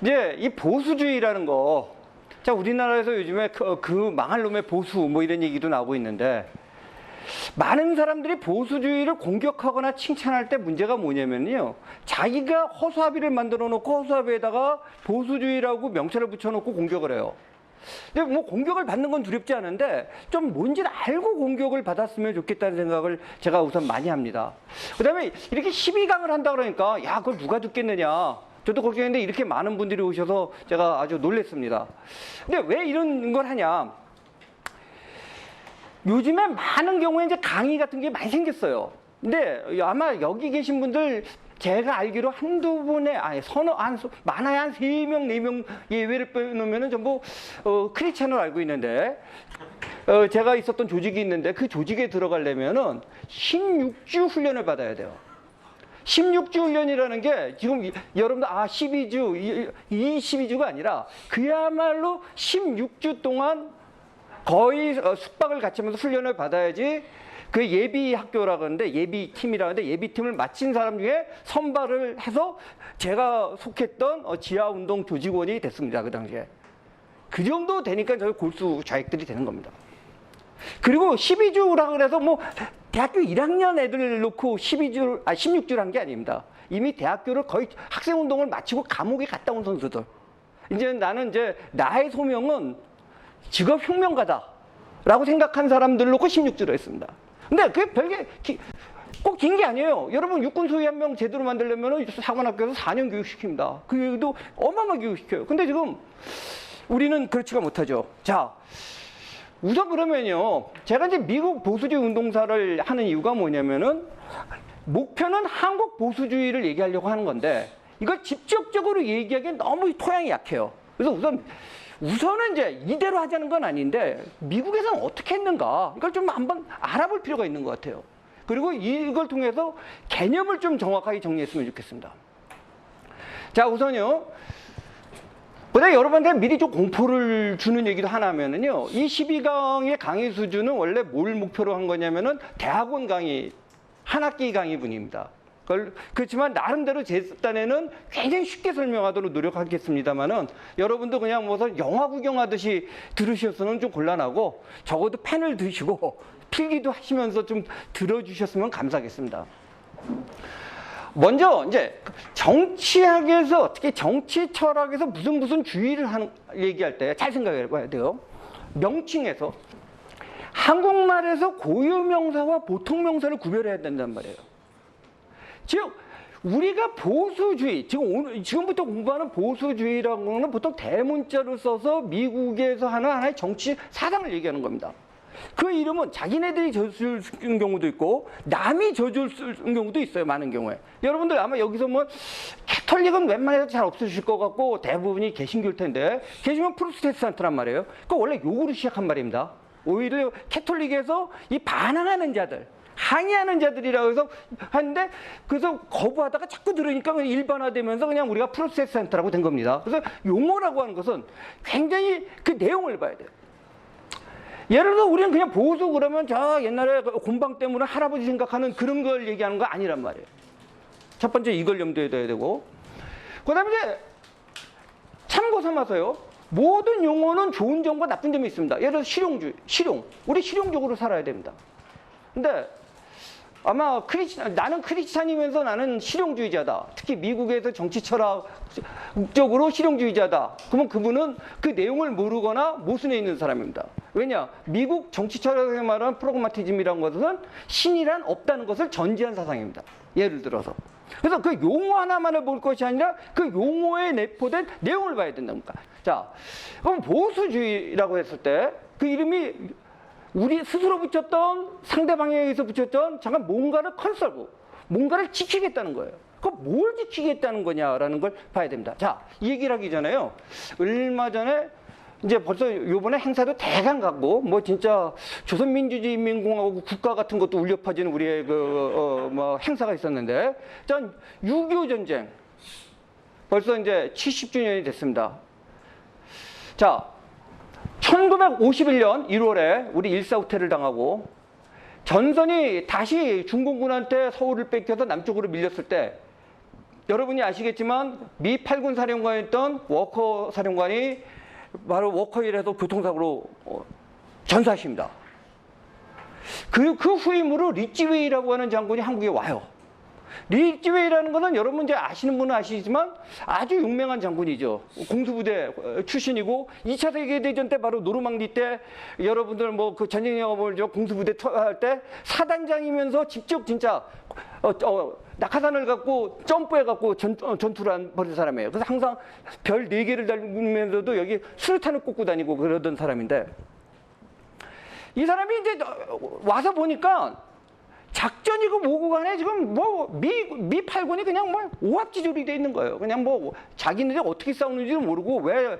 이제 이 보수주의라는 거, 자, 우리나라에서 요즘에 그 망할 놈의 보수 뭐 이런 얘기도 나오고 있는데, 많은 사람들이 보수주의를 공격하거나 칭찬할 때 문제가 뭐냐면요, 자기가 허수아비를 만들어 놓고 허수아비에다가 보수주의라고 명찰을 붙여놓고 공격을 해요. 근데 뭐 공격을 받는 건 두렵지 않은데 좀 뭔지를 알고 공격을 받았으면 좋겠다는 생각을 제가 우선 많이 합니다. 그 다음에 이렇게 12강을 한다 그러니까 야, 그걸 누가 듣겠느냐, 저도 걱정했는데 이렇게 많은 분들이 오셔서 제가 아주 놀랐습니다. 근데 왜 이런 걸 하냐, 요즘에 많은 경우에 이제 강의 같은 게 많이 생겼어요. 근데 아마 여기 계신 분들 제가 알기로 한두 분의, 아니 많아야 한 3명, 4명 예외를 빼놓으면 전부 크리스찬을 알고 있는데, 제가 있었던 조직이 있는데 그 조직에 들어가려면은 16주 훈련을 받아야 돼요. 16주 훈련이라는 게 지금 여러분들 12주, 이 12주가 아니라 그야말로 16주 동안 거의 숙박을 같이 하면서 훈련을 받아야지 그 예비 학교라고 하는데, 예비팀이라고 하는데, 예비팀을 마친 사람 중에 선발을 해서 제가 속했던 지하운동 조직원이 됐습니다. 그 당시에. 그 정도 되니까 저희 골수 좌익들이 되는 겁니다. 그리고 12주라 그래서 뭐 대학교 1학년 애들 놓고 16주를 한 게 아닙니다. 이미 대학교를 거의 학생운동을 마치고 감옥에 갔다 온 선수들. 이제 나는 이제 나의 소명은 직업혁명가다라고 생각한 사람들 놓고 16주를 했습니다. 근데 그게 별게 꼭 긴 게 아니에요. 여러분, 육군 소위 한 명 제대로 만들려면 사관학교에서 4년 교육시킵니다. 그도 어마어마하게 교육시켜요. 근데 지금 우리는 그렇지가 못하죠. 자, 우선 그러면요, 제가 이제 미국 보수주의 운동사를 하는 이유가 뭐냐면은, 목표는 한국 보수주의를 얘기하려고 하는 건데 이걸 직접적으로 얘기하기엔 너무 토양이 약해요. 그래서 우선은 이제 이대로 하자는 건 아닌데 미국에서는 어떻게 했는가, 이걸 좀 한번 알아볼 필요가 있는 것 같아요. 그리고 이걸 통해서 개념을 좀 정확하게 정리했으면 좋겠습니다. 자, 우선요, 보다 여러분한테 미리 좀 공포를 주는 얘기도 하나 하면은요, 이 12강의 강의 수준은 원래 뭘 목표로 한 거냐면은 대학원 강의, 한 학기 강의분입니다. 그렇지만 나름대로 제 딴에는 굉장히 쉽게 설명하도록 노력하겠습니다만은, 여러분도 그냥 무슨 영화 구경하듯이 들으셔서는 좀 곤란하고 적어도 펜을 드시고 필기도 하시면서 좀 들어주셨으면 감사하겠습니다. 먼저 이제 정치학에서, 특히 정치 철학에서 무슨 주의를 얘기할 때 잘 생각해 봐야 돼요. 명칭에서 한국말에서 고유명사와 보통명사를 구별해야 된단 말이에요. 즉, 우리가 보수주의, 지금부터 공부하는 보수주의라는 거는 보통 대문자를 써서 미국에서 하는 하나의 정치 사상을 얘기하는 겁니다. 그 이름은 자기네들이 져줄 쓰는 경우도 있고 남이 져줄 쓰는 경우도 있어요. 많은 경우에. 여러분들 아마 여기서 뭐 캐톨릭은 웬만해서 잘 없으실 것 같고 대부분이 개신교일 텐데, 계시면 프로테스탄트란 말이에요. 그 원래 욕으로 시작한 말입니다. 오히려 캐톨릭에서 이 반항하는 자들, 항의하는 자들이라고 해서 하는데, 그래서 거부하다가 자꾸 들으니까 일반화되면서 그냥 우리가 프로테스탄트라고 된 겁니다. 그래서 용어라고 하는 것은 굉장히 그 내용을 봐야 돼요. 예를 들어 우리는 그냥 보수 그러면 자, 옛날에 곤방 때문에 할아버지 생각하는 그런 걸 얘기하는 거 아니란 말이에요. 첫 번째 이걸 염두에 둬야 되고, 그 다음에 이제 참고 삼아서요, 모든 용어는 좋은 점과 나쁜 점이 있습니다. 예를 들어 실용. 우리 실용적으로 살아야 됩니다. 근데 아마 나는 크리스찬이면서 나는 실용주의자다. 특히 미국에서 정치 철학적으로 실용주의자다. 그러면 그분은 그 내용을 모르거나 모순에 있는 사람입니다. 왜냐? 미국 정치 철학에 말하는 프라그마티즘이라는 것은 신이란 없다는 것을 전제한 사상입니다. 예를 들어서. 그래서 그 용어 하나만을 볼 것이 아니라 그 용어에 내포된 내용을 봐야 된답니다. 자, 그럼 보수주의라고 했을 때 그 이름이 우리 스스로 붙였던, 상대방에 의해서 붙였던 잠깐 뭔가를 컨설브, 뭔가를 지키겠다는 거예요. 그럼 뭘 지키겠다는 거냐라는 걸 봐야 됩니다. 자, 이 얘기를 하기 전에요, 얼마 전에 이제 벌써 요번에 행사도 대강 가고 뭐 진짜 조선민주주의인민공화국 국가 같은 것도 울려 퍼지는 우리의 뭐 행사가 있었는데, 전 6.25 전쟁 벌써 이제 70주년이 됐습니다. 자, 1951년 1월에 우리 일사후퇴를 당하고 전선이 다시 중공군한테 서울을 뺏겨서 남쪽으로 밀렸을 때 여러분이 아시겠지만 미 8군 사령관이었던 워커 사령관이 바로 워커힐에서 교통사고로 전사하십니다. 그 후임으로 리치웨이라고 하는 장군이 한국에 와요. 리치웨이라는 것은 여러분 이제 아시는 분은 아시지만 아주 유명한 장군이죠. 공수부대 출신이고 2차 세계대전 때 바로 노르망디 때 여러분들 뭐 그 전쟁 영업을 공수부대 투하할 때 사단장이면서 직접 진짜 낙하산을 갖고 점프해갖고 전투를 벌인 사람이에요. 그래서 항상 별 4개를 달면서도 여기 수류탄을 꽂고 다니고 그러던 사람인데 이 사람이 이제 와서 보니까 작전이고 뭐고 간에 지금 뭐 미 8군이 그냥 뭐 오합지졸이 돼 있는 거예요. 그냥 뭐 자기네들이 어떻게 싸우는지도 모르고 왜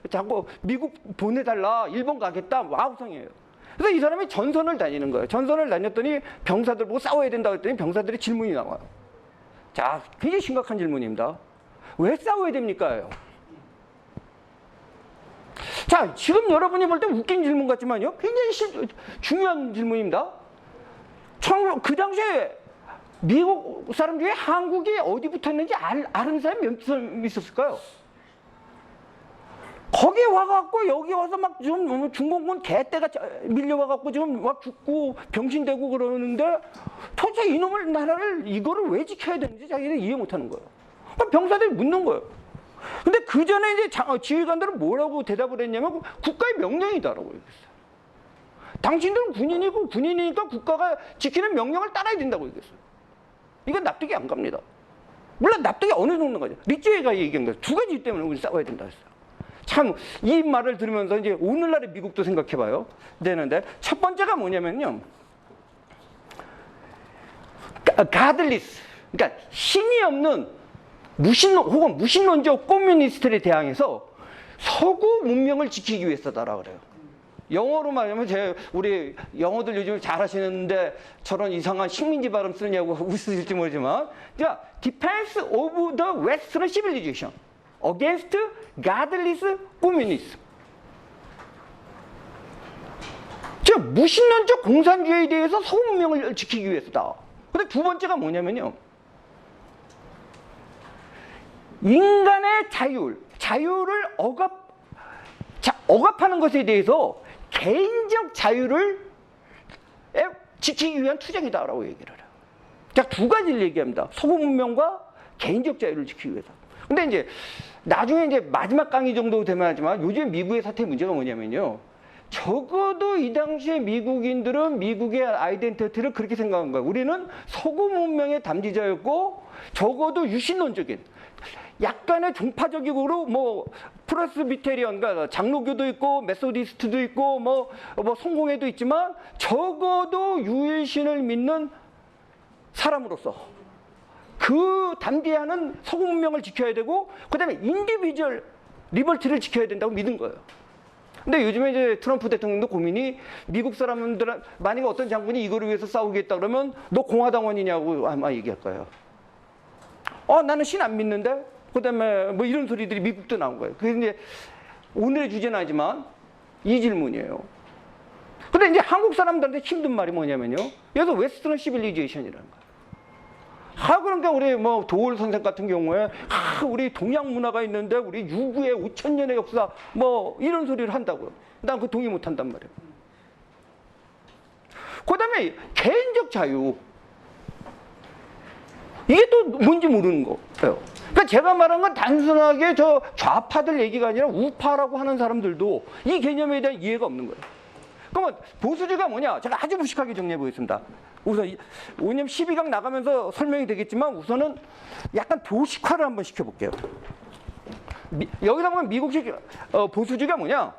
자꾸 미국 보내달라, 일본 가겠다, 아우성이에요. 그래서 이 사람이 전선을 다니는 거예요. 전선을 다녔더니 병사들 보고 싸워야 된다고 했더니 병사들의 질문이 나와요. 자, 굉장히 심각한 질문입니다. 왜 싸워야 됩니까? 자, 지금 여러분이 볼 때 웃긴 질문 같지만요. 굉장히 중요한 질문입니다. 그 당시에 미국 사람 중에 한국이 어디 붙었는지 아는 사람이 몇 사람 있었을까요? 거기 와갖고 여기 와서 막 좀 중공군 개떼가 밀려와갖고 지금 막 죽고 병신되고 그러는데 도대체 이놈을 나라를 이거를 왜 지켜야 되는지 자기는 이해 못하는 거예요. 병사들이 묻는 거예요. 근데 그 전에 이제 지휘관들은 뭐라고 대답을 했냐면 국가의 명령이다라고 얘기했어요. 당신들은 군인이고 군인이니까 국가가 지키는 명령을 따라야 된다고 얘기했어요. 이건 납득이 안 갑니다. 물론 납득이 어느 정도인가요? 리치웨이가 얘기한 거예요. 2가지 때문에 우리 싸워야 된다 했어요. 참 이 말을 들으면서 이제 오늘날의 미국도 생각해봐요. 되는데 첫 번째가 뭐냐면요. 가들리스, 그러니까 신이 없는 혹은 무신론적 커뮤니스트에 대항해서 서구 문명을 지키기 위해서다라 그래요. 영어로 말하면 우리 영어들 요즘 잘하시는데 저런 이상한 식민지 발음 쓰냐고 웃으실지 모르지만, 자, Defense of the Western Civilization Against Godless Communism. 즉 무신론적 공산주의에 대해서 서구 문명을 지키기 위해서다. 근데 두 번째가 뭐냐면요. 인간의 자유를 억압하는 것에 대해서 개인적 자유를 지키기 위한 투쟁이다라고 얘기를 해요. 자, 2가지를 얘기합니다. 서구 문명과 개인적 자유를 지키기 위해서. 근데 이제 나중에 이제 마지막 강의 정도 되면 하지만 요즘 미국의 사태의 문제가 뭐냐면요. 적어도 이 당시에 미국인들은 미국의 아이덴티티를 그렇게 생각한 거예요. 우리는 서구 문명의 담지자였고 적어도 유신론적인 약간의 종파적으로 뭐 프레스비테리언, 그러니까 장로교도 있고 메소디스트도 있고 뭐 성공회도 있지만 적어도 유일신을 믿는 사람으로서 그 담대하는 서구 문명을 지켜야 되고 그다음에 인디비주얼 리버티를 지켜야 된다고 믿은 거예요. 근데 요즘에 이제 트럼프 대통령도 고민이 미국 사람들은 만약에 어떤 장군이 이거를 위해서 싸우겠다 그러면 너 공화당원이냐고 아마 얘기할 거예요. 나는 신 안 믿는데? 그다음에 뭐 이런 소리들이 미국도 나온 거예요. 그래서 이제 오늘의 주제는 아니지만 이 질문이에요. 근데 이제 한국 사람들한테 힘든 말이 뭐냐면요. 여기서 웨스턴 시빌리제이션이라는 거예요. 그러니까 우리 뭐 도올 선생 같은 경우에 우리 동양 문화가 있는데 우리 유구의 5,000년의 역사 뭐 이런 소리를 한다고요. 난 그 동의 못 한단 말이에요. 그다음에 개인적 자유. 이게 또 뭔지 모르는 거예요. 그러니까 제가 말한 건 단순하게 저 좌파들 얘기가 아니라 우파라고 하는 사람들도 이 개념에 대한 이해가 없는 거예요. 그러면 보수주의가 뭐냐? 제가 아주 무식하게 정리해 보겠습니다. 우선 왜냐면 12강 나가면서 설명이 되겠지만 우선은 약간 도식화를 한번 시켜볼게요. 여기다 보면 미국식 보수주의가 뭐냐?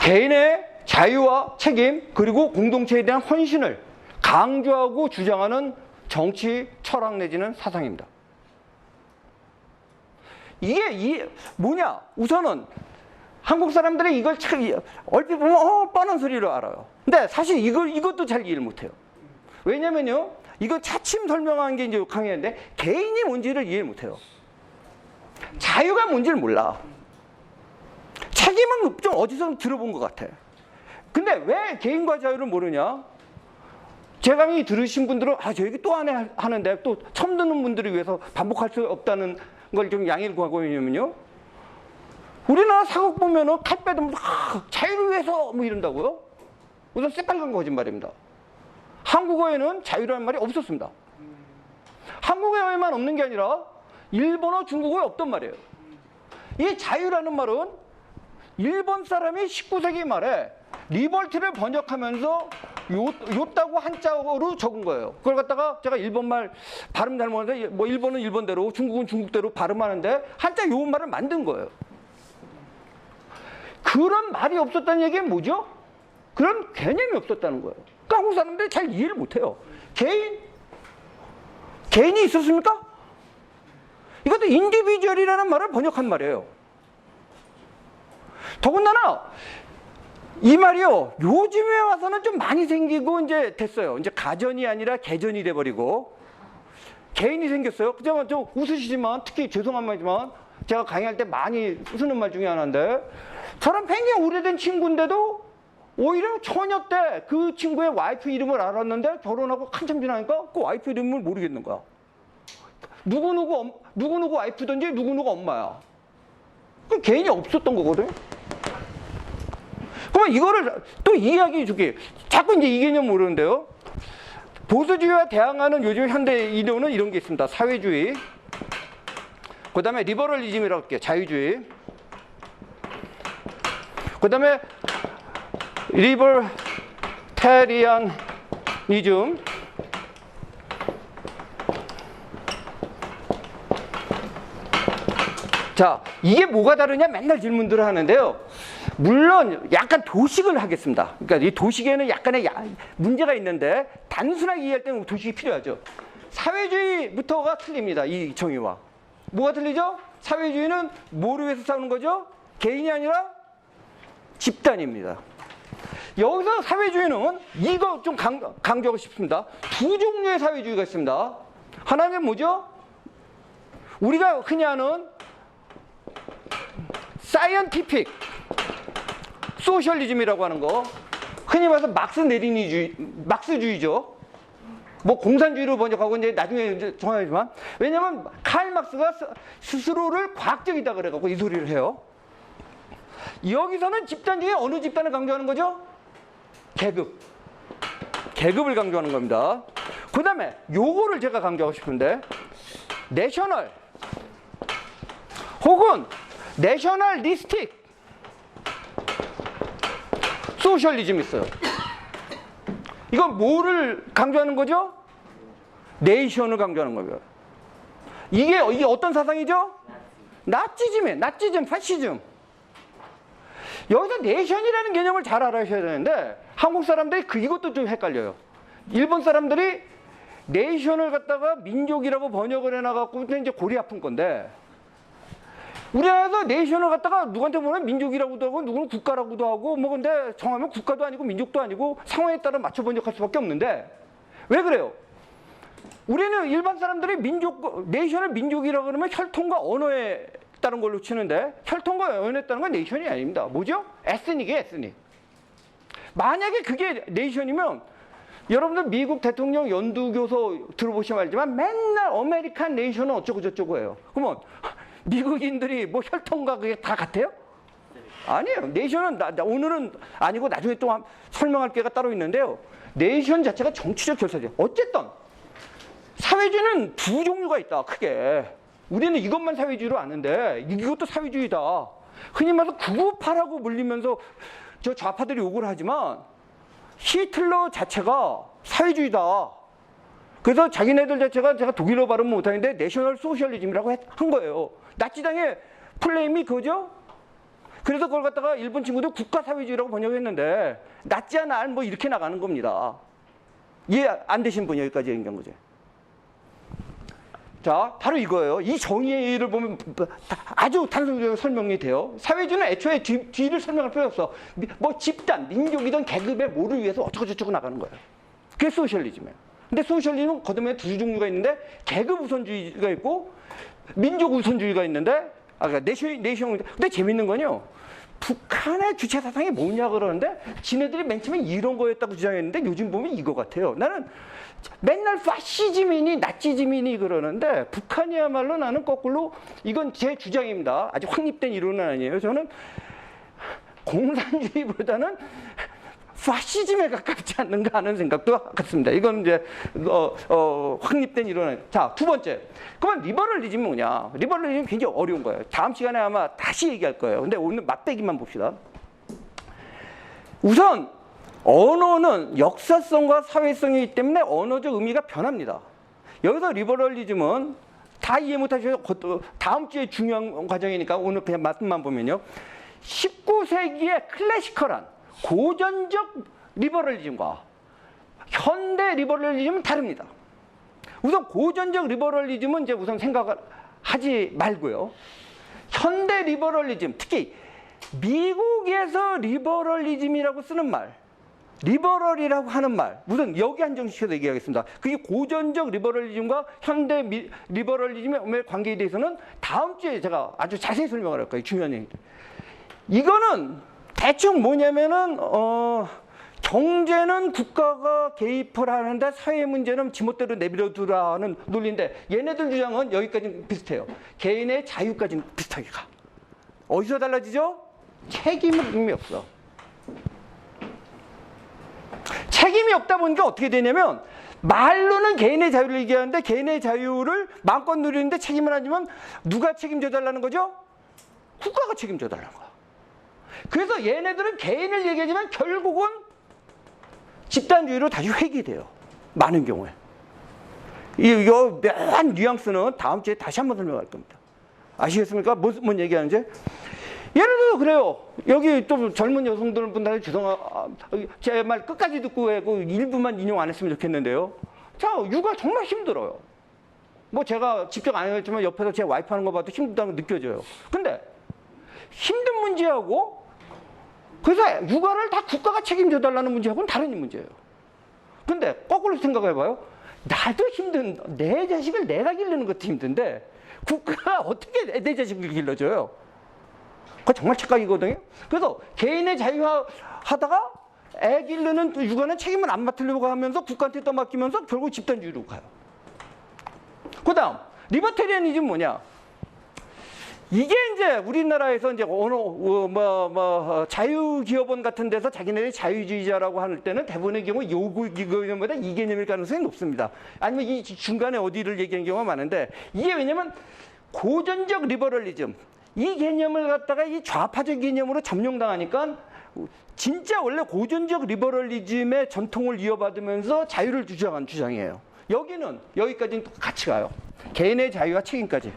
개인의 자유와 책임 그리고 공동체에 대한 헌신을 강조하고 주장하는 정치 철학 내지는 사상입니다. 이게 뭐냐? 우선은 한국 사람들이 이걸 참 얼핏 보면 뻔한 소리로 알아요. 근데 사실 이것도 잘 이해를 못해요. 왜냐면요, 이거 차츰 설명한 게 이제 강의인데 개인이 뭔지를 이해를 못해요. 자유가 뭔지를 몰라. 책임은 좀 어디서 들어본 것 같아. 근데 왜 개인과 자유를 모르냐? 제 강의 들으신 분들은 저 얘기 또 하는데 또 처음 듣는 분들을 위해서 반복할 수 없다는 걸 좀 양해를 구하고 있냐면요. 우리나라 사극 보면은 칼 빼도 자유를 위해서 뭐 이런다고요? 우선 새빨간 거짓말입니다. 한국어에는 자유라는 말이 없었습니다. 한국어에만 없는 게 아니라 일본어, 중국어에 없던 말이에요. 이 자유라는 말은 일본 사람이 19세기 말에 리벌트를 번역하면서 요따고 한자어로 적은 거예요. 그걸 갖다가 제가 일본말 발음 잘못하는데 뭐 일본은 일본대로 중국은 중국대로 발음하는데 한자 요 말을 만든 거예요. 그런 말이 없었다는 얘기는 뭐죠? 그런 개념이 없었다는 거예요. 그러니까 한국 사람들이 잘 이해를 못해요. 개인이 있었습니까? 이것도 인디비주얼이라는 말을 번역한 말이에요. 더군다나 이 말이요, 요즘에 와서는 좀 많이 생기고 이제 됐어요. 이제 가전이 아니라 개전이 돼버리고 개인이 생겼어요. 그냥 좀 웃으시지만, 특히 죄송한 말이지만 제가 강의할 때 많이 쓰는 말 중에 하나인데, 저랑 굉장히 오래된 친구인데도 오히려 처녀 때 그 친구의 와이프 이름을 알았는데 결혼하고 한참 지나니까 그 와이프 이름을 모르겠는 거야. 누구누구 와이프든지 누구누구 엄마야. 그 개인이 없었던 거거든. 그러면 이거를 또 이해하기 좋게, 자꾸 이제 이 개념 모르는데요. 보수주의와 대항하는 요즘 현대 이론은 이런 게 있습니다. 사회주의, 그 다음에 리버럴리즘이라고 할게요. 자유주의, 그 다음에 리버테리안이즘, 자, 이게 뭐가 다르냐 맨날 질문들을 하는데요. 물론 약간 도식을 하겠습니다. 그러니까 이 도식에는 약간의 문제가 있는데 단순하게 이해할 때는 도식이 필요하죠. 사회주의부터가 틀립니다. 이 정의와. 뭐가 틀리죠? 사회주의는 뭐를 위해서 싸우는 거죠? 개인이 아니라 집단입니다. 여기서 사회주의는 이거 좀 강조하고 싶습니다. 두 종류의 사회주의가 있습니다. 하나는 뭐죠? 우리가 흔히 아는 사이언티픽 소셜리즘이라고 하는 거, 흔히 말해서 막스주의죠. 뭐 공산주의로 번역하고 이제 나중에 정하지만, 왜냐하면 칼 막스가 스스로를 과학적이다 그래갖고 이 소리를 해요. 여기서는 집단 중에 어느 집단을 강조하는 거죠? 계급을 강조하는 겁니다. 그 다음에 요거를 제가 강조하고 싶은데, 내셔널 혹은 내셔널리스틱 소셜리즘이 있어요. 이건 뭐를 강조하는 거죠? 네이션을 강조하는 거예요. 이게 어떤 사상이죠? 나치즘, 파시즘. 여기서 네이션이라는 개념을 잘 알아셔야 되는데 한국 사람들이 이것도 좀 헷갈려요. 일본 사람들이 네이션을 갖다가 민족이라고 번역을 해놔갖고 이제 골이 아픈 건데, 우리나라에서 네이션을 갖다가 누구한테 보면 민족이라고도 하고 누구는 국가라고도 하고 뭐, 근데 정하면 국가도 아니고 민족도 아니고 상황에 따라 맞춰 번역할 수밖에 없는데, 왜 그래요? 우리는 일반 사람들이 네이션을 민족이라고 그러면 혈통과 언어에 따른 걸로 치는데, 혈통과 언어에 따른 건 네이션이 아닙니다. 뭐죠? 에스닉이에요, 에스닉. 만약에 그게 네이션이면 여러분들 미국 대통령 연두교서 들어보시면 알지만 맨날 아메리칸 네이션은 어쩌고 저쩌고 해요. 그러면 미국인들이 뭐 혈통과 그게 다 같아요? 아니에요. 네이션은 오늘은 아니고 나중에 또 설명할 게가 따로 있는데요. 네이션 자체가 정치적 결사죠. 어쨌든 사회주의는 두 종류가 있다, 크게. 우리는 이것만 사회주의로 아는데 이것도 사회주의다. 흔히 말해서 998하고 물리면서 저 좌파들이 욕을 하지만 히틀러 자체가 사회주의다. 그래서 자기네들 자체가, 제가 독일어 발음 못하는데 내셔널 소셜리즘이라고 한 거예요. 나치당의 플레임이 그거죠? 그래서 그걸 갖다가 일본 친구들 국가사회주의라고 번역했는데, 나치야 날 뭐 이렇게 나가는 겁니다. 이해 안 되신 분 여기까지 얘기한 거죠. 자, 바로 이거예요. 이 정의를 보면 아주 단순하게 설명이 돼요. 사회주의는 애초에 뒤를 설명할 필요 없어. 뭐 집단, 민족이든 계급의 뭐를 위해서 어쩌고저쩌고 나가는 거예요. 그게 소셜리즘이에요. 근데 소셜리즘은 거듭에 두 종류가 있는데 계급 우선주의가 있고 민족 우선주의가 있는데 그러니까 내셔널. 근데 재밌는 건요. 북한의 주체 사상이 뭐냐 그러는데 지네들이 맨 처음에 이런 거였다고 주장했는데 요즘 보면 이거 같아요. 나는 맨날 파시즘이니 나치즘이니 그러는데 북한이야말로 나는 거꾸로 이건 제 주장입니다. 아주 확립된 이론은 아니에요. 저는 공산주의보다는 파시즘에 가깝지 않는가 하는 생각도 같습니다. 이건 이제 확립된 이론은. 자, 두 번째. 그러면 리버럴리즘이 뭐냐? 리버럴리즘이 굉장히 어려운 거예요. 다음 시간에 아마 다시 얘기할 거예요. 근데 오늘 맛배기만 봅시다. 우선 언어는 역사성과 사회성이기 때문에 언어적 의미가 변합니다. 여기서 리버럴리즘은 다 이해 못하셔서 다음 주에 중요한 과정이니까 오늘 그냥 맛만 보면요. 19세기의 클래시컬한 고전적 리버럴리즘과 현대 리버럴리즘은 다릅니다. 우선 고전적 리버럴리즘은 이제 우선 생각을 하지 말고요. 현대 리버럴리즘, 특히 미국에서 리버럴리즘이라고 쓰는 말, 리버럴이라고 하는 말, 우선 여기 한정시켜서 얘기하겠습니다. 그게 고전적 리버럴리즘과 현대 리버럴리즘의 관계에 대해서는 다음 주에 제가 아주 자세히 설명을 할 거예요. 중요한 얘기들. 이거는 대충 뭐냐면은 경제는 국가가 개입을 하는데 사회 문제는 지멋대로 내버려두라는 논리인데 얘네들 주장은 여기까지는 비슷해요. 개인의 자유까지는 비슷하게 가. 어디서 달라지죠? 책임은 의미 없어. 책임이 없다 보니까 어떻게 되냐면 말로는 개인의 자유를 얘기하는데 개인의 자유를 마음껏 누리는데 책임을 안 지면 누가 책임져 달라는 거죠? 국가가 책임져 달라는 거야. 그래서 얘네들은 개인을 얘기하지만 결국은 집단주의로 다시 회귀돼요. 많은 경우에. 이거 묘한 뉘앙스는 다음 주에 다시 한번 설명할 겁니다. 아시겠습니까? 뭔 얘기하는지? 예를 들어 그래요. 여기 또 젊은 여성들분들 제 말 끝까지 듣고 해고 일부만 인용 안 했으면 좋겠는데요. 자, 육아 정말 힘들어요. 뭐 제가 직접 안 했지만 옆에서 제 와이프 하는 거 봐도 힘들다는 거 느껴져요. 근데 힘든 문제하고 그래서 육아를 다 국가가 책임져 달라는 문제하고는 다른 문제예요. 근데 거꾸로 생각해봐요. 나도 힘든 내 자식을 내가 기르는 것도 힘든데 국가가 어떻게 내 자식을 길러줘요? 그거 정말 착각이거든요. 그래서 개인의 자유화하다가 애 기르는 육아는 책임을 안 맡으려고 하면서 국가한테 떠맡기면서 결국 집단주의로 가요. 그 다음 리버테리아니즘 뭐냐? 이게 이제 우리나라에서 이제 자유기업원 같은 데서 자기네들이 자유주의자라고 할 때는 대부분의 경우 요구기업원보다 이 개념일 가능성이 높습니다. 아니면 이 중간에 어디를 얘기하는 경우가 많은데 이게 왜냐면 고전적 리버럴리즘 이 개념을 갖다가 이 좌파적 개념으로 점령당하니까 진짜 원래 고전적 리버럴리즘의 전통을 이어받으면서 자유를 주장한 주장이에요. 여기는 여기까지는 같이 가요. 개인의 자유와 책임까지.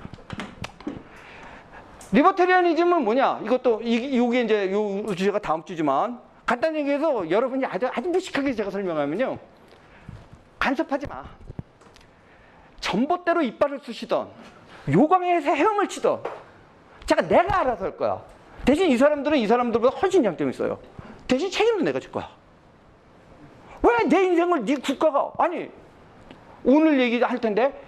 리버테리아니즘은 뭐냐? 이것도 이게 이제 요 주제가 다음 주지만 간단히 얘기해서 여러분이 아주 무식하게 제가 설명하면요. 간섭하지 마. 전봇대로 이빨을 쑤시던 요강에서 헤엄을 치던 내가 알아서 할 거야. 대신 이 사람들은 이 사람들보다 훨씬 장점이 있어요. 대신 책임도 내가 질 거야. 왜 내 인생을 네 국가가 아니 오늘 얘기할 텐데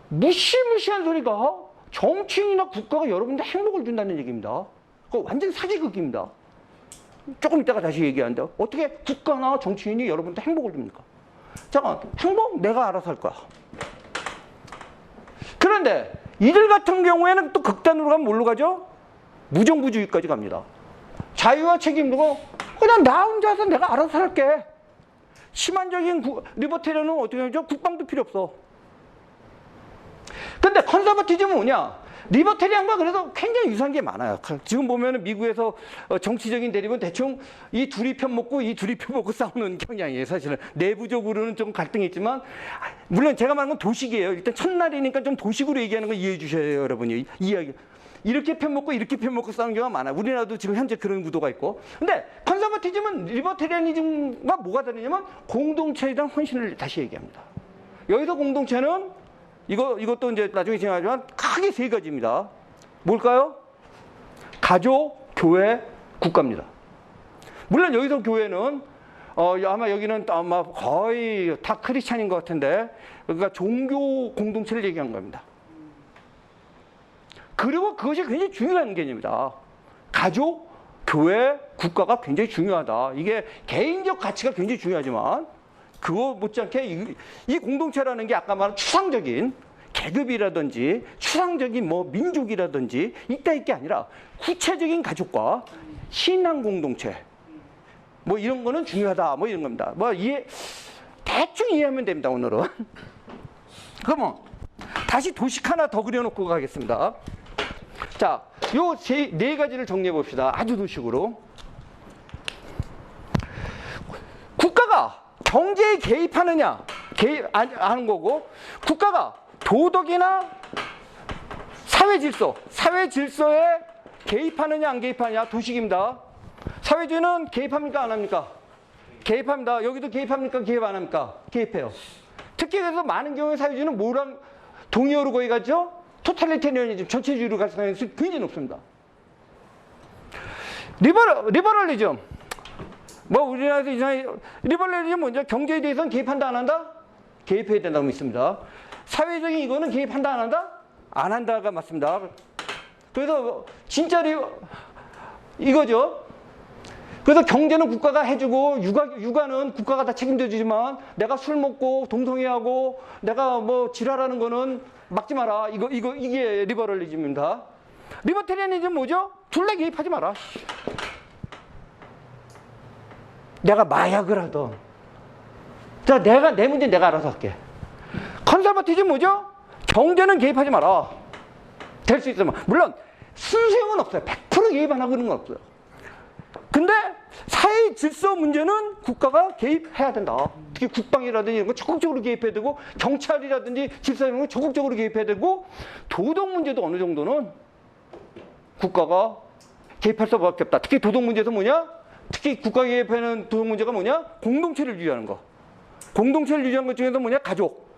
무시무시한 소리가 정치인이나 국가가 여러분들 행복을 준다는 얘기입니다. 그거 완전 사기극입니다. 조금 이따가 다시 얘기하는데 어떻게 국가나 정치인이 여러분들 행복을 줍니까? 잠깐 행복 내가 알아서 할 거야. 그런데 이들 같은 경우에는 또 극단으로 가면 뭘로 가죠? 무정부주의까지 갑니다. 자유와 책임도 그냥 나 혼자서 내가 알아서 할게. 심한적인 리버테리언은 어떻게 하죠? 국방도 필요 없어. 근데 컨서버티즘은 뭐냐? 리버테리언과 그래서 굉장히 유사한 게 많아요. 지금 보면은 미국에서 정치적인 대립은 대충 이 둘이 편먹고 이 둘이 편먹고 싸우는 경향이에요. 사실은 내부적으로는 좀 갈등이 있지만 물론 제가 말하는 건 도식이에요. 일단 첫날이니까 좀 도식으로 얘기하는 거 이해해 주셔야 해요, 여러분이. 이야기. 이렇게 편먹고 이렇게 편먹고 싸우는 경우가 많아요. 우리나라도 지금 현재 그런 구도가 있고. 근데 컨서버티즘은 리버테리언이즘과 뭐가 다르냐면 공동체에 대한 헌신을 다시 얘기합니다. 여기서 공동체는 이것도 이제 나중에 진행하지만 크게 세 가지입니다. 뭘까요? 가족, 교회, 국가입니다. 물론 여기서 교회는 아마 여기는 아마 거의 다 크리스찬인 것 같은데, 그러니까 종교 공동체를 얘기한 겁니다. 그리고 그것이 굉장히 중요한 개념이다. 가족, 교회, 국가가 굉장히 중요하다. 이게 개인적 가치가 굉장히 중요하지만 그거 못지않게 이 공동체라는 게 아까 말한 추상적인 계급이라든지 추상적인 뭐 민족이라든지 있다 있게 아니라 구체적인 가족과 신앙 공동체 뭐 이런 거는 중요하다 뭐 이런 겁니다. 뭐 대충 이해하면 됩니다 오늘은. 그러면 다시 도식 하나 더 그려놓고 가겠습니다. 자, 요 네 가지를 정리해 봅시다. 아주 도식으로. 국가가 경제에 개입하느냐, 하는 거고, 국가가 도덕이나 사회 질서에 개입하느냐, 안 개입하느냐, 도식입니다. 사회주의는 개입합니까, 안 합니까? 개입합니다. 여기도 개입합니까, 개입 안 합니까? 개입해요. 특히 그래서 많은 경우에 사회주의는 뭐랑 동의어로 거의 가죠? 토탈리테리언이즘, 전체주의로 갈 가능성이 굉장히 높습니다. 리버럴리즘. 뭐 우리나라에서 이상하게 리버럴리즘 먼저 경제에 대해서는 개입한다 안 한다? 개입해야 된다고 믿습니다. 사회적인 이거는 개입한다 안 한다? 안 한다가 맞습니다. 그래서 진짜 이거죠. 그래서 경제는 국가가 해주고 육아는 국가가 다 책임져 주지만 내가 술 먹고 동성애하고 내가 뭐 지랄하는 거는 막지 마라. 이게 리버럴리즘입니다. 리버테리안이즘 뭐죠? 둘 다 개입하지 마라. 내가 마약을 하던. 자, 내 문제 내가 알아서 할게. 컨설버티즘 뭐죠? 경제는 개입하지 마라. 될 수 있으면. 물론 순수형은 없어요. 100% 개입 안 하고 그런 건 없어요. 근데 사회 질서 문제는 국가가 개입해야 된다. 특히 국방이라든지 이런 거 적극적으로 개입해야 되고, 경찰이라든지 질서 이런 거 적극적으로 개입해야 되고, 도덕 문제도 어느 정도는 국가가 개입할 수밖에 없다. 특히 도덕 문제에서 뭐냐? 특히 국가가 개입하는 도덕 문제가 뭐냐? 공동체를 유지하는 거. 공동체를 유지하는 것 중에서 뭐냐? 가족.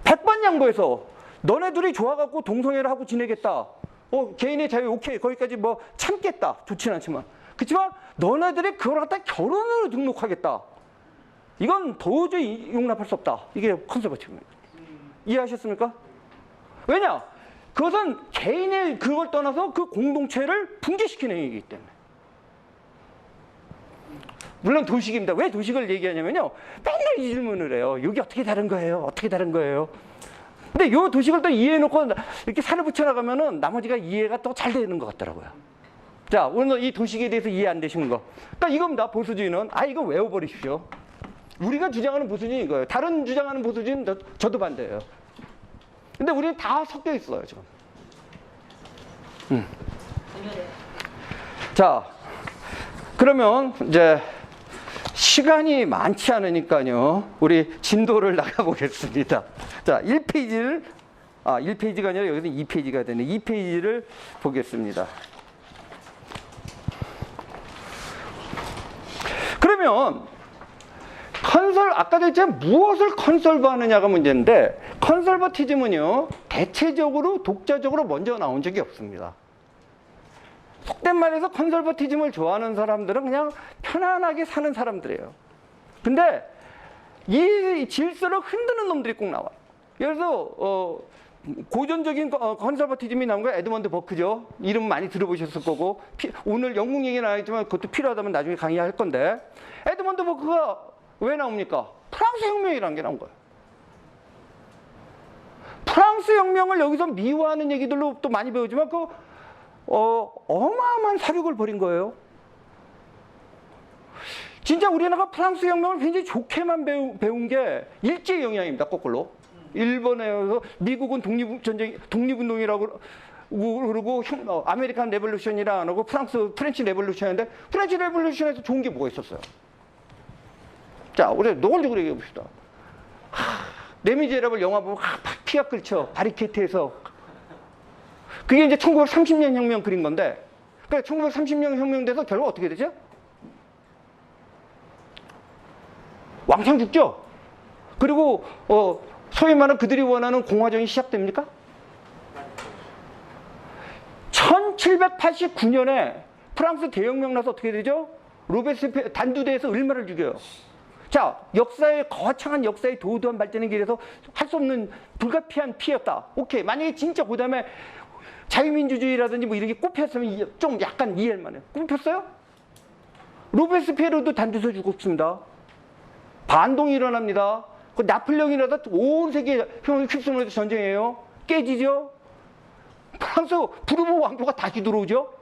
100번 양보해서 너네 둘이 좋아갖고 동성애를 하고 지내겠다. 개인의 자유 오케이. 거기까지 뭐 참겠다. 좋지는 않지만. 그렇지만 너네들이 그걸 갖다 결혼으로 등록하겠다. 이건 도저히 용납할 수 없다. 이게 컨설버티브입니다. 이해하셨습니까? 왜냐? 그것은 개인의 그걸 떠나서 그 공동체를 붕괴시키는 행위이기 때문에. 물론 도식입니다. 왜 도식을 얘기하냐면요. 맨날 이 질문을 해요. 여기 어떻게 다른 거예요? 어떻게 다른 거예요? 근데 요 도식을 또 이해해놓고 이렇게 살을 붙여나가면은 나머지가 이해가 또 잘 되는 것 같더라고요. 자, 오늘 이 도식에 대해서 이해 안 되시는 거. 그러니까 이겁니다. 보수주의는. 이거 외워버리십시오. 우리가 주장하는 보수주의는 이거예요. 다른 주장하는 보수주의는 저도 반대예요. 근데 우리는 다 섞여 있어요, 지금. 자, 그러면 이제 시간이 많지 않으니까요. 우리 진도를 나가보겠습니다. 자, 1페이지를, 1페이지가 아니라 여기서 2페이지가 되네. 2페이지를 보겠습니다. 그러면 아까 전에 무엇을 컨설브하느냐가 문제인데, 컨설버티즘은요 대체적으로 독자적으로 먼저 나온 적이 없습니다. 속된 말해서 컨설버티즘을 좋아하는 사람들은 그냥 편안하게 사는 사람들이에요. 근데 이 질서를 흔드는 놈들이 꼭 나와요. 예를 들어서 고전적인 컨설버티즘이 나온 거 에드먼드 버크죠. 이름 많이 들어보셨을 거고, 오늘 영국 얘기는 안 했지만 그것도 필요하다면 나중에 강의할 건데, 에드먼드 버크가 왜 나옵니까? 프랑스 혁명이라는 게 나온 거예요. 프랑스 혁명을 여기서 미화하는 얘기들로 또 많이 배우지만 어마어마한 사륙을 벌인 거예요. 진짜 우리나라가 프랑스 혁명을 굉장히 좋게만 배운 게 일제 영향입니다. 거꾸로. 일본에서 미국은 독립운동이라고 그러고 아메리칸 레볼루션이라 안 하고 프렌치 레볼루션인데, 프렌치 레볼루션에서 좋은 게 뭐가 있었어요? 자, 우리 노골적으로 얘기해 봅시다. 레미제라블 영화 보면 피가 끓죠. 바리케이트에서. 그게 이제 1930년 혁명 그린 건데, 그러니까 1930년 혁명 돼서 결국 어떻게 되죠? 왕창 죽죠? 그리고 소위 말하는 그들이 원하는 공화정이 시작됩니까? 1789년에 프랑스 대혁명 나서 어떻게 되죠? 로베스피에르 단두대에서 얼마를 죽여요? 자, 역사의 거창한 역사의 도도한 발전의 길에서 할 수 없는 불가피한 피해였다. 오케이. 만약에 진짜 그 다음에 자유민주주의라든지 뭐 이런 게 꼽혔으면 좀 약간 이해할 만해요. 꼽혔어요? 로베스피에르도 단두에서 죽었습니다. 반동이 일어납니다. 그 나폴레옹이라도 온 세계에 휩쓸면서 전쟁이에요. 깨지죠? 프랑스 부르보 왕조가 다시 들어오죠?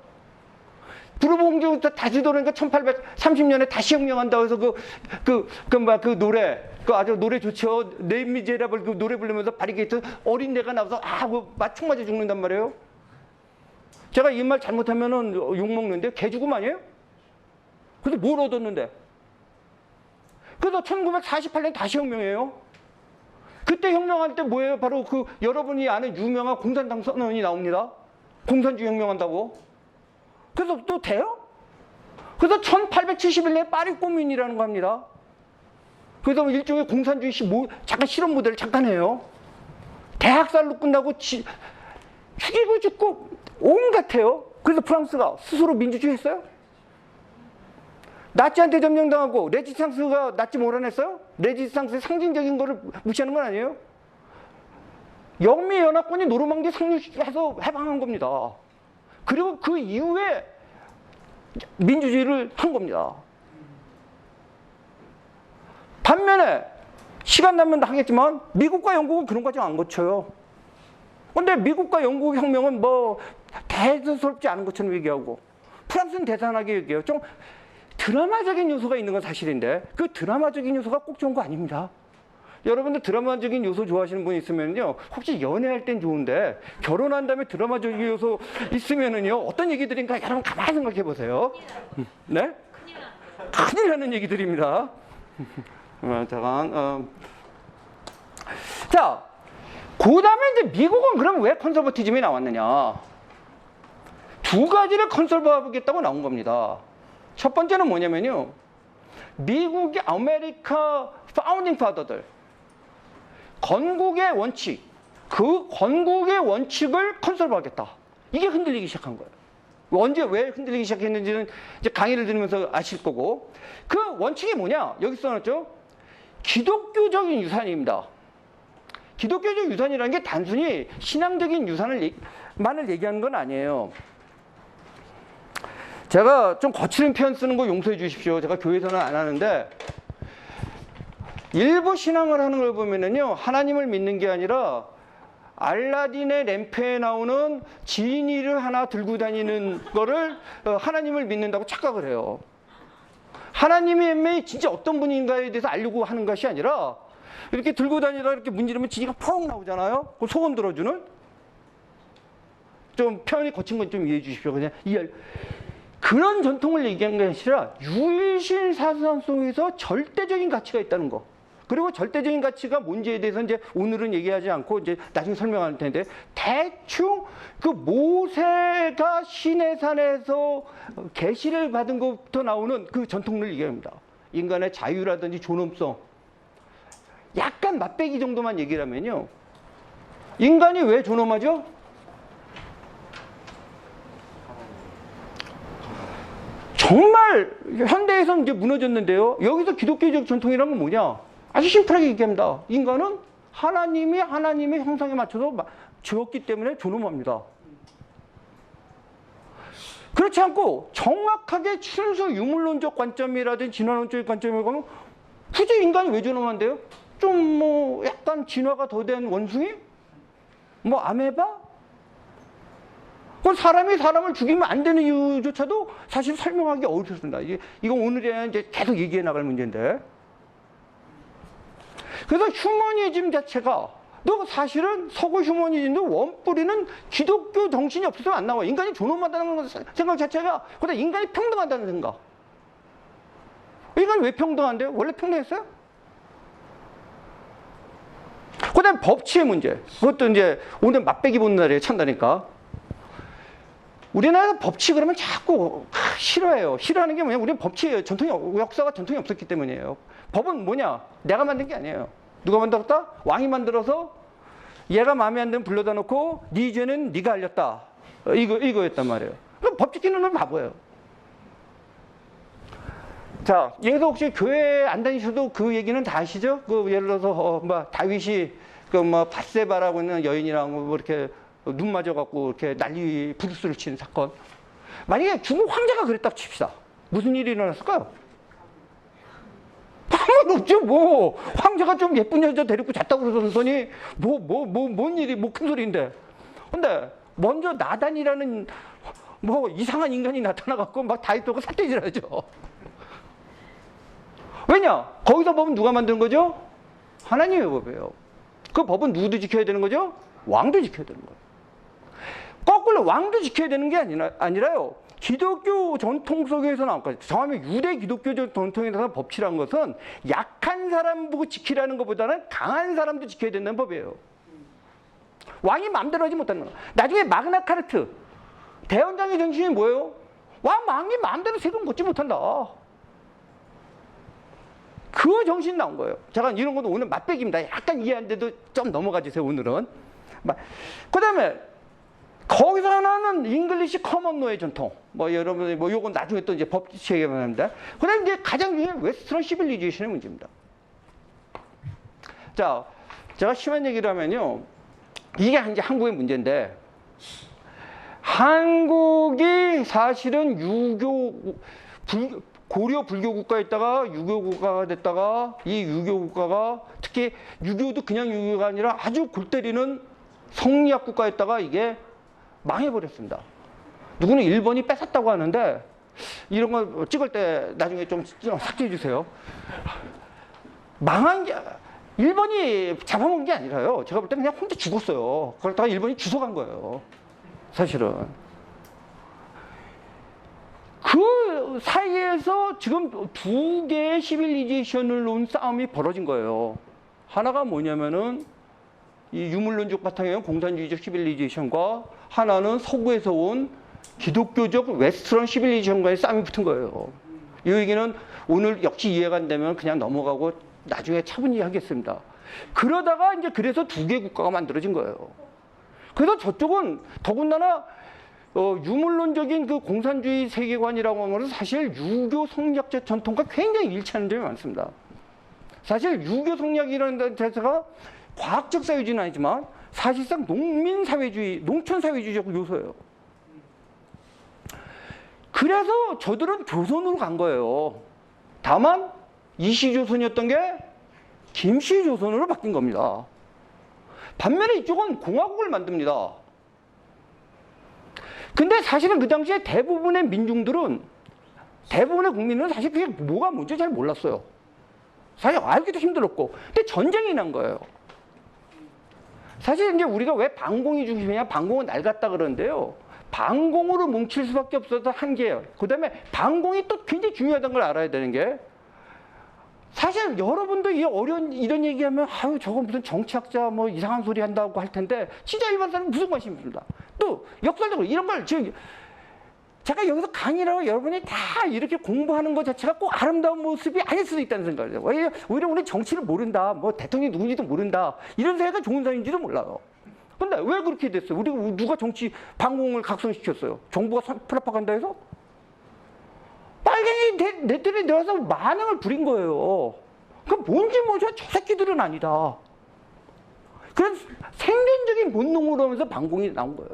부르보 왕조가 다시 들어오니까 1830년에 다시 혁명한다고 해서 그 노래, 그 아주 노래 좋죠. 레 미제라블 그 노래 부르면서 바리게이트 어린애가 나와서 총 맞아 죽는단 말이에요. 제가 이 말 잘못하면은 욕먹는데 개 죽음 아니에요? 그래서 뭘 얻었는데? 그래서 1948년 다시 혁명이에요. 그때 혁명할 때 뭐예요? 바로 그 여러분이 아는 유명한 공산당 선언이 나옵니다. 공산주의 혁명한다고. 그래서 또 돼요? 그래서 1871년에 파리 꼬민이라는 거 합니다. 그래서 일종의 공산주의 잠깐 실험 모델을 잠깐 해요. 대학살로 끝나고 죽이고 죽고 온갖 해요. 그래서 프랑스가 스스로 민주주의 했어요? 나치한테 점령당하고 레지스탕스가 나치 몰아냈어요? 레지스탕스의 상징적인 거를 무시하는 건 아니에요? 영미연합군이 노르망디 상륙해서 해방한 겁니다. 그리고 그 이후에 민주주의를 한 겁니다. 반면에 시간 나면 하겠지만 미국과 영국은 그런 과정 안 거쳐요. 근데 미국과 영국 혁명은 뭐 대수스럽지 않은 것처럼 얘기하고 프랑스는 대단하게 얘기해요. 좀 드라마적인 요소가 있는 건 사실인데 그 드라마적인 요소가 꼭 좋은 거 아닙니다. 여러분들 드라마적인 요소 좋아하시는 분 있으면요, 혹시 연애할 땐 좋은데 결혼한 다음에 드라마적인 요소 있으면은요 어떤 얘기들인가 여러분 가만히 생각해 보세요. 네? 큰일 나는 얘기들입니다. 잠깐. 자, 그 다음에 이제 미국은 그럼 왜 컨서버티즘이 나왔느냐? 두 가지를 컨설버하겠다고 나온 겁니다. 첫 번째는 뭐냐면요, 미국의 아메리카 파운딩 파더들, 건국의 원칙, 그 건국의 원칙을 컨설버하겠다. 이게 흔들리기 시작한 거예요. 언제 왜 흔들리기 시작했는지는 이제 강의를 들으면서 아실 거고, 그 원칙이 뭐냐? 여기 써놨죠? 기독교적인 유산입니다. 기독교적 유산이라는 게 단순히 신앙적인 유산만을 얘기하는 건 아니에요. 제가 좀 거칠은 표현 쓰는 거 용서해 주십시오. 제가 교회에서는 안 하는데, 일부 신앙을 하는 걸 보면은요, 하나님을 믿는 게 아니라 알라딘의 램프에 나오는 지니를 하나 들고 다니는 거를 하나님을 믿는다고 착각을 해요. 하나님이 진짜 어떤 분인가에 대해서 알려고 하는 것이 아니라 이렇게 들고 다니다 이렇게 문지르면 지니가 펑 나오잖아요. 그 소원 들어주는. 좀 표현이 거친 건 좀 이해해 주십시오. 그냥 그런 전통을 얘기한 게 아니라 유일신 사상 속에서 절대적인 가치가 있다는 거. 그리고 절대적인 가치가 뭔지에 대해서 이제 오늘은 얘기하지 않고 이제 나중에 설명할 텐데, 대충 그 모세가 시내산에서 계시를 받은 것부터 나오는 그 전통을 얘기합니다. 인간의 자유라든지 존엄성. 약간 맛배기 정도만 얘기를 하면요, 인간이 왜 존엄하죠? 정말 현대에서는 이제 무너졌는데요. 여기서 기독교적 전통이란 건 뭐냐? 아주 심플하게 얘기합니다. 인간은 하나님의 형상에 맞춰서 지었기 때문에 존엄합니다. 그렇지 않고 정확하게 순수 유물론적 관점이라든지 진화론적 관점에 가면 굳이 인간이 왜 존엄한데요? 좀 뭐 약간 진화가 더 된 원숭이? 뭐 아메바? 그 사람이 사람을 죽이면 안 되는 이유조차도 사실 설명하기 어렵습니다. 이건 오늘에 이제 계속 얘기해 나갈 문제인데. 그래서 휴머니즘 자체가, 너 사실은 서구 휴머니즘도 원뿌리는 기독교 정신이 없어서 안 나와. 인간이 존엄하다는 생각 자체가, 그다음 인간이 평등하다는 생각. 인간이 왜 평등한데요? 원래 평등했어요? 그다음 법치의 문제. 그것도 이제 오늘 맛배기 보는 날이에요. 찬다니까. 우리나라 법치 그러면 자꾸 싫어해요. 싫어하는 게 뭐냐? 우리는 법치예요. 역사가 전통이 없었기 때문이에요. 법은 뭐냐? 내가 만든 게 아니에요. 누가 만들었다? 왕이 만들어서 얘가 마음에 안 들면 불러다 놓고 네 죄는 네가 알렸다. 이거였단 말이에요. 그럼 법 지키는 건 바보예요. 자, 여기서 혹시 교회 안 다니셔도 그 얘기는 다 아시죠? 그 예를 들어서 다윗이 밧세바라고 있는 여인이랑 이렇게 눈 맞아갖고 이렇게 난리 부르스를 치는 사건. 만약에 중국 황제가 그랬다고 칩시다. 무슨 일이 일어났을까요? 아무도 없죠, 뭐. 황제가 좀 예쁜 여자 데리고 잤다고 그러더니, 뭔 일이, 큰 소리인데. 근데, 먼저 나단이라는, 이상한 인간이 나타나갖고 막 다윗하고 삿대질 하죠. 왜냐? 거기서 법은 누가 만드는 거죠? 하나님의 법이에요. 그 법은 누구도 지켜야 되는 거죠? 왕도 지켜야 되는 거예요. 거꾸로 왕도 지켜야 되는 게 아니라요. 기독교 전통 속에서 나온 거예요. 정하면 유대 기독교 전통에서 법치라는 것은 약한 사람 보고 지키라는 것보다는 강한 사람도 지켜야 된다는 법이에요. 왕이 마음대로 하지 못하는 거예요. 나중에 마그나 카르트 대헌장의 정신이 뭐예요? 왕이 마음대로 세금 걷지 못한다. 그 정신 나온 거예요. 잠깐 이런 것도 오늘 맛배기입니다. 약간 이해 안 돼도 좀 넘어가 주세요, 오늘은. 그 다음에 거기서 나오는 잉글리시 커먼노의 전통. 여러분, 요건 나중에 또 이제 법치 얘기하면 합니다. 그 다음에 이제 가장 중요한 웨스턴 시빌리제이션의 문제입니다. 자, 제가 심한 얘기를 하면요. 이게 이제 한국의 문제인데, 한국이 사실은 고려 불교 국가였다가 유교 국가가 됐다가 이 유교 국가가 특히 유교도 그냥 유교가 아니라 아주 골 때리는 성리학 국가였다가 이게 망해버렸습니다. 누구는 일본이 뺏었다고 하는데 이런 거 찍을 때 나중에 좀 삭제해 주세요. 망한 게 일본이 잡아먹은 게 아니라요. 제가 볼 때 그냥 혼자 죽었어요. 그러다가 일본이 주워간 거예요. 사실은. 그 사이에서 지금 두 개의 시빌리제이션을 놓은 싸움이 벌어진 거예요. 하나가 뭐냐면은 이 유물론적 바탕에 공산주의적 시빌리제이션과 하나는 서구에서 온 기독교적 웨스트런 시빌리제이션과의 싸움이 붙은 거예요. 이 얘기는 오늘 역시 이해가 안 되면 그냥 넘어가고 나중에 차분히 하겠습니다. 그러다가 이제 그래서 두 개 국가가 만들어진 거예요. 그래서 저쪽은 더군다나 유물론적인 그 공산주의 세계관이라고 하는 것은 사실 유교 성리학적 전통과 굉장히 일치하는 점이 많습니다. 사실 유교 성리학이라는 데서가 과학적 사회주의는 아니지만 사실상 농민사회주의, 농촌사회주의적 요소예요. 그래서 저들은 조선으로 간 거예요. 다만 이시조선이었던 게 김씨조선으로 바뀐 겁니다. 반면에 이쪽은 공화국을 만듭니다. 근데 사실은 그 당시에 대부분의 민중들은, 대부분의 국민은 사실 그게 뭐가 뭔지 잘 몰랐어요. 사실 알기도 힘들었고. 근데 전쟁이 난 거예요. 사실 이제 우리가 왜 반공이 중심이냐, 반공은 낡았다 그러는데요. 반공으로 뭉칠 수밖에 없어서 한계예요. 그 다음에 반공이 또 굉장히 중요하다는 걸 알아야 되는 게, 사실 여러분도 이 어려운 이런 얘기하면 아유 저거 무슨 정치학자 뭐 이상한 소리 한다고 할 텐데 진짜 일반 사람은 무슨 관심이 있습니다. 또 역설적으로 이런 걸 지금 제가 여기서 강의라고 여러분이 다 이렇게 공부하는 것 자체가 꼭 아름다운 모습이 아닐 수도 있다는 생각이에요. 오히려 우리 정치를 모른다, 뭐 대통령이 누군지도 모른다, 이런 사회가 좋은 사회인지도 몰라요. 근데 왜 그렇게 됐어요? 우리가 누가 정치 반공을 각성시켰어요? 정부가 프로파간다해서? 빨갱이 내들이 내와서 만행을 부린 거예요. 그 뭔지 모르죠. 저 새끼들은 아니다. 그래서 생존적인 본능으로 하면서 반공이 나온 거예요.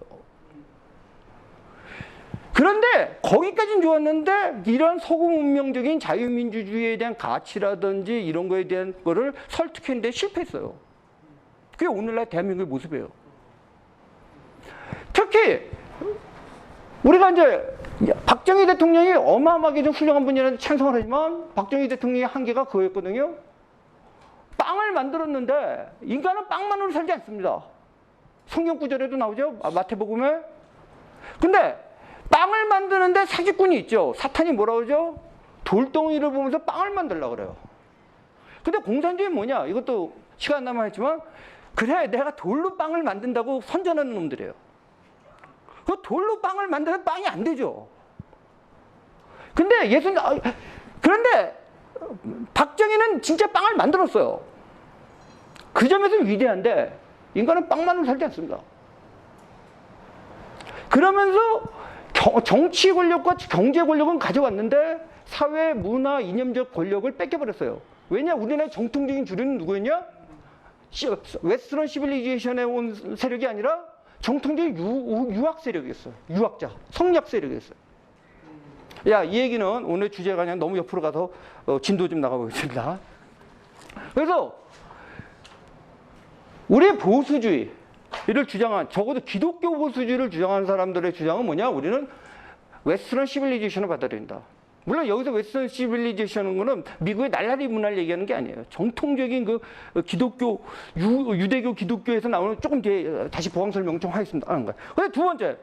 그런데 거기까지는 좋았는데 이런 서구 문명적인 자유민주주의에 대한 가치라든지 이런 거에 대한 거를 설득했는데 실패했어요. 그게 오늘날 대한민국의 모습이에요. 특히 우리가 이제 박정희 대통령이 어마어마하게 좀 훌륭한 분이라는 찬성을 하지만 박정희 대통령의 한계가 그거였거든요. 빵을 만들었는데 인간은 빵만으로 살지 않습니다. 성경 구절에도 나오죠. 마태복음에. 근데 빵을 만드는데 사기꾼이 있죠. 사탄이 뭐라 그러죠? 돌덩이를 보면서 빵을 만들려고 그래요. 근데 공산주의는 뭐냐? 이것도 시간 남아있지만 그래 내가 돌로 빵을 만든다고 선전하는 놈들이에요. 그 돌로 빵을 만드는 빵이 안 되죠. 근데 그런데 박정희는 진짜 빵을 만들었어요. 그 점에서 위대한데 인간은 빵만으로 살지 않습니다. 그러면서 정치 권력과 경제 권력은 가져왔는데 사회, 문화, 이념적 권력을 뺏겨버렸어요. 왜냐? 우리나라의 정통적인 주류는 누구였냐? 웨스트런 시빌리제이션에 온 세력이 아니라 정통적인 유학 세력이었어요. 유학자, 성약 세력이었어요. 야, 이 얘기는 오늘 주제가 그냥 너무 옆으로 가서 진도 좀 나가보겠습니다. 그래서 우리의 보수주의를 주장한, 적어도 기독교 보수주의를 주장하는 사람들의 주장은 뭐냐? 우리는 웨스트런 시빌리제이션을 받아들인다. 물론 여기서 웨스턴 시빌리제이션은 거는 미국의 날라리 문화를 얘기하는 게 아니에요. 정통적인 그 기독교, 유대교 기독교에서 나오는 조금 뒤에 다시 보강 설명 좀 하겠습니다. 하는 거예요. 근데 두 번째,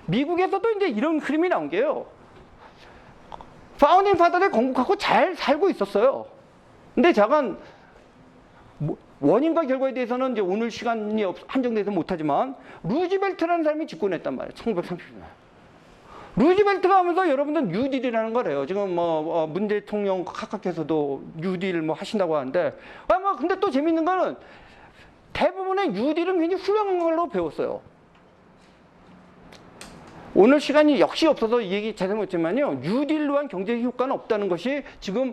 미국에서도 이제 이런 흐름이 나온 게요. 파운딩 파더들 건국하고 잘 살고 있었어요. 근데 잠깐, 원인과 결과에 대해서는 이제 오늘 시간이 한정돼서 못하지만, 루즈벨트라는 사람이 집권했단 말이에요. 1930년. 루즈벨트가 하면서 여러분들 뉴딜이라는 거래요. 지금 문 대통령 각각께서도 뉴딜 하신다고 하는데, 근데 또 재밌는 거는 대부분의 뉴딜은 굉장히 훌륭한 걸로 배웠어요. 오늘 시간이 역시 없어서 이 얘기 자세히 못했지만요, 뉴딜로 한 경제 효과는 없다는 것이 지금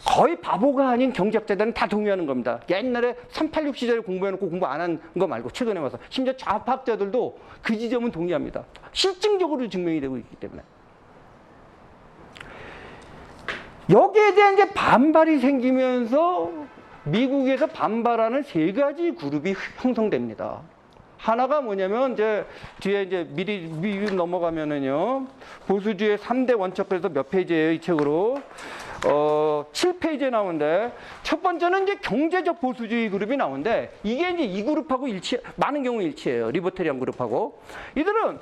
거의 바보가 아닌 경제학자들은 다 동의하는 겁니다. 옛날에 386 시절에 공부해놓고 공부 안 한 거 말고 최근에 와서 심지어 좌파학자들도 그 지점은 동의합니다. 실증적으로 증명이 되고 있기 때문에. 여기에 대한 이제 반발이 생기면서 미국에서 반발하는 세 가지 그룹이 형성됩니다. 하나가 뭐냐면 이제 뒤에 이제 미리 넘어가면은요, 보수주의 3대 원칙, 그래서 몇 페이지예요, 이 책으로. 7페이지에 나오는데, 첫 번째는 이제 경제적 보수주의 그룹이 나오는데, 이게 이제 이 그룹하고 많은 경우 일치해요. 리버테리안 그룹하고. 이들은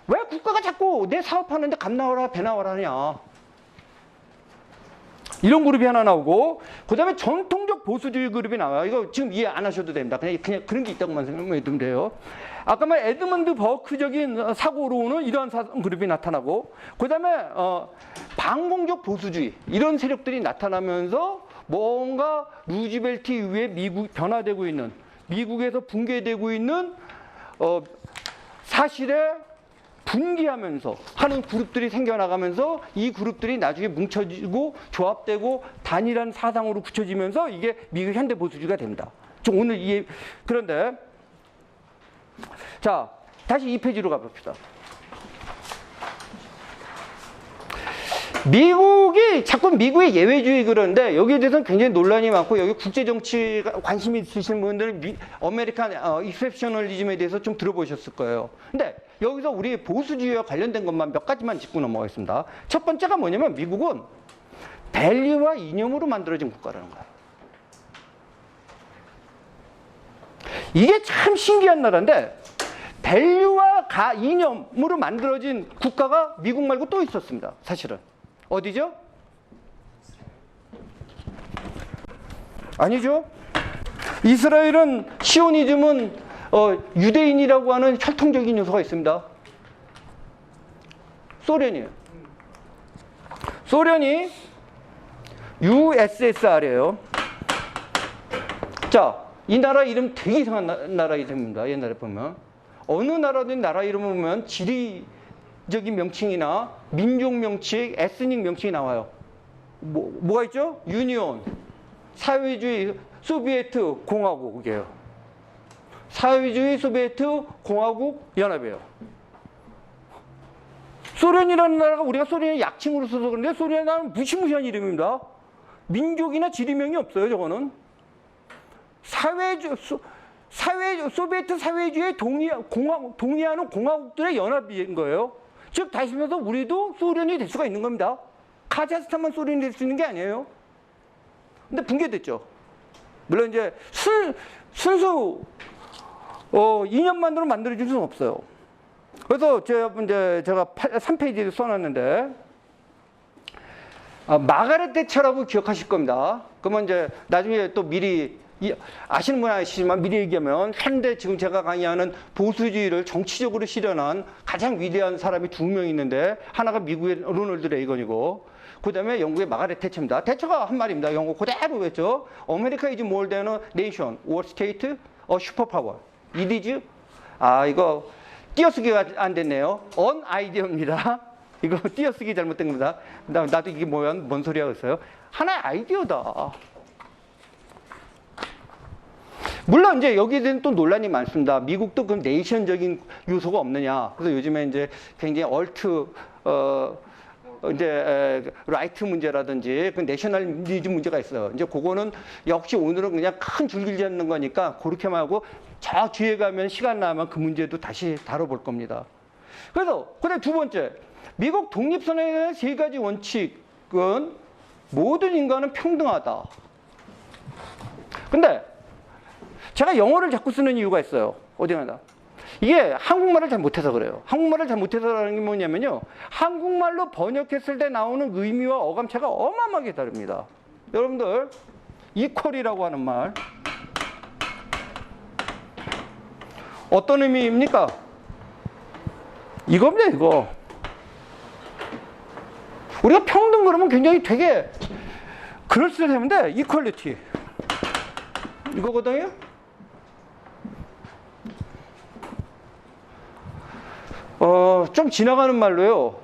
왜 국가가 자꾸 내 사업하는데 감 나와라, 배 나와라 하냐. 이런 그룹이 하나 나오고, 그 다음에 전통적 보수주의 그룹이 나와요. 이거 지금 이해 안 하셔도 됩니다. 그냥 그런 게 있다고만 생각해 두면 돼요. 아까 말 에드먼드 버크적인 사고로는 이러한 그룹이 나타나고, 그 다음에 반공적 보수주의, 이런 세력들이 나타나면서 뭔가 루즈벨트 이후에 변화되고 있는, 미국에서 붕괴되고 있는 사실에 분기하면서 하는 그룹들이 생겨나가면서, 이 그룹들이 나중에 뭉쳐지고 조합되고 단일한 사상으로 굳혀지면서 이게 미국 현대 보수주의가 됩니다. 오늘 그런데 자, 다시 2페이지로 가봅시다. 미국이 자꾸 미국의 예외주의 그러는데, 여기에 대해서는 굉장히 논란이 많고, 여기 국제정치 관심이 있으신 분들은 아메리칸 익셉셔널리즘에 대해서 좀 들어보셨을 거예요. 근데 여기서 우리 보수주의와 관련된 것만 몇 가지만 짚고 넘어가겠습니다. 첫 번째가 뭐냐면, 미국은 밸류와 이념으로 만들어진 국가라는 거예요. 이게 참 신기한 나라인데, 밸류와 이념으로 만들어진 국가가 미국 말고 또 있었습니다. 사실은. 어디죠? 아니죠. 이스라엘은, 시오니즘은 유대인이라고 하는 혈통적인 요소가 있습니다. 소련이에요. 소련이 USSR이에요. 자, 이 나라 이름 되게 이상한 나라 이름입니다. 옛날에 보면. 어느 나라든 나라 이름을 보면 지리적인 명칭이나 민족 명칭, 에스닉 명칭이 나와요. 뭐가 있죠? 유니온, 사회주의 소비에트 공화국이에요. 사회주의 소비에트 공화국 연합이에요. 소련이라는 나라가, 우리가 소련의 약칭으로 써서 그런데, 소련의 나라는 무시무시한 이름입니다. 민족이나 지리명이 없어요, 저거는. 소비에트 사회주의에 동의하는 공화국들의 연합인 거예요. 즉, 다시 말해서 우리도 소련이 될 수가 있는 겁니다. 카자흐스탄만 소련이 될 수 있는 게 아니에요. 근데 붕괴됐죠. 물론 이제 순수 2년만으로 만들어줄 수는 없어요. 그래서 제가 3페이지에 써놨는데, 마가렛 대처라고 기억하실 겁니다. 그러면 이제 나중에 또 미리 아시는 분 아시지만 미리 얘기하면, 현대 지금 제가 강의하는 보수주의를 정치적으로 실현한 가장 위대한 사람이 두 명 있는데, 하나가 미국의 로널드 레이건이고, 그 다음에 영국의 마가렛 태처입니다. 태처가 한 말입니다. 영국 그대로 외죠. America is more than a nation or state, a superpower. It is, 이거 띄어쓰기가 안 됐네요. on 아이디어입니다. 이거 띄어쓰기 잘못된 겁니다. 나도 이게 뭐야, 뭔 소리야 그랬어요. 하나의 아이디어다. 물론 이제 여기에 대한 또 논란이 많습니다. 미국도 그 네이션적인 요소가 없느냐. 그래서 요즘에 이제 굉장히 이제 라이트 문제라든지 그 내셔널리즘 문제가 있어요. 이제 그거는 역시 오늘은 그냥 큰 줄길 잡는 거니까 그렇게만 하고 저 뒤에 가면 시간 나면 그 문제도 다시 다뤄볼 겁니다. 그래서 근데 두 번째, 미국 독립선언에 대한 세 가지 원칙은 모든 인간은 평등하다. 근데 제가 영어를 자꾸 쓰는 이유가 있어요. 어디 가나. 이게 한국말을 잘 못해서 그래요. 한국말을 잘 못해서라는 게 뭐냐면요. 한국말로 번역했을 때 나오는 의미와 어감차가 어마어마하게 다릅니다. 여러분들, 이퀄이라고 하는 말. 어떤 의미입니까? 이겁니다, 이거. 우리가 평등 그러면 굉장히 되게 그럴듯했는데, 이퀄리티. 이거거든요? 좀 지나가는 말로요.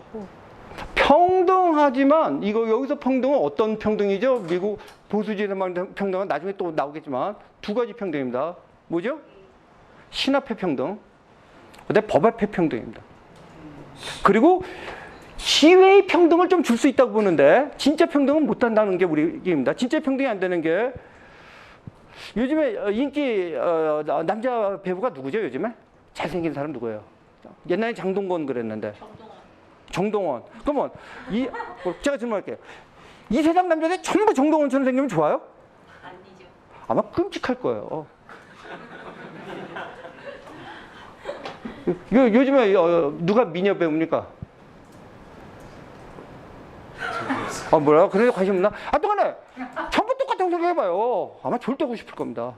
평등하지만, 여기서 평등은 어떤 평등이죠? 미국 보수주의 평등은 나중에 또 나오겠지만, 두 가지 평등입니다. 뭐죠? 신합회 평등. 그다음에 법앞회 평등입니다. 그리고 시외의 평등을 좀 줄 수 있다고 보는데, 진짜 평등은 못 한다는 게 우리 얘기입니다. 진짜 평등이 안 되는 게, 요즘에 인기, 남자 배우가 누구죠, 요즘에? 잘생긴 사람 누구예요? 옛날에 장동건 그랬는데. 정동원. 그러면 제가 질문할게요. 이 세상 남자들 전부 정동원처럼 생기면 좋아요? 아니죠. 아마 끔찍할 거예요. 요즘에 누가 미녀 배우입니까? 뭐라고? 그래 관심 없나? 하여튼간에 전부 똑같다고 생각해봐요. 아마 절대 하고 싶을 겁니다.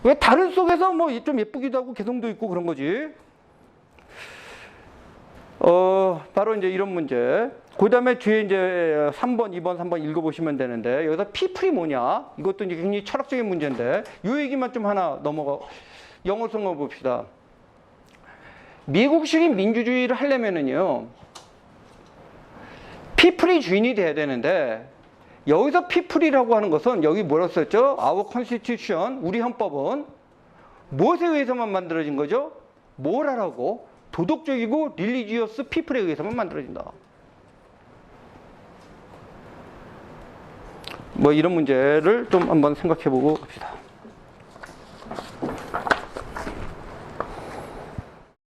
왜 다른 속에서 뭐 좀 예쁘기도 하고 개성도 있고 그런 거지. 바로 이제 이런 문제. 그 다음에 뒤에 이제 3번, 2번, 3번 읽어보시면 되는데, 여기서 피플이 뭐냐? 이것도 이제 굉장히 철학적인 문제인데, 이 얘기만 좀 하나 영어 성어 봅시다. 미국식인 민주주의를 하려면은요, 피플이 주인이 돼야 되는데, 여기서 피플이라고 하는 것은 여기 뭐라고 썼죠? Our Constitution, 우리 헌법은 무엇에 의해서만 만들어진 거죠? 모랄하고 도덕적이고 릴리지어스 피플에 의해서만 만들어진다. 뭐 이런 문제를 좀 한번 생각해 보고 갑시다.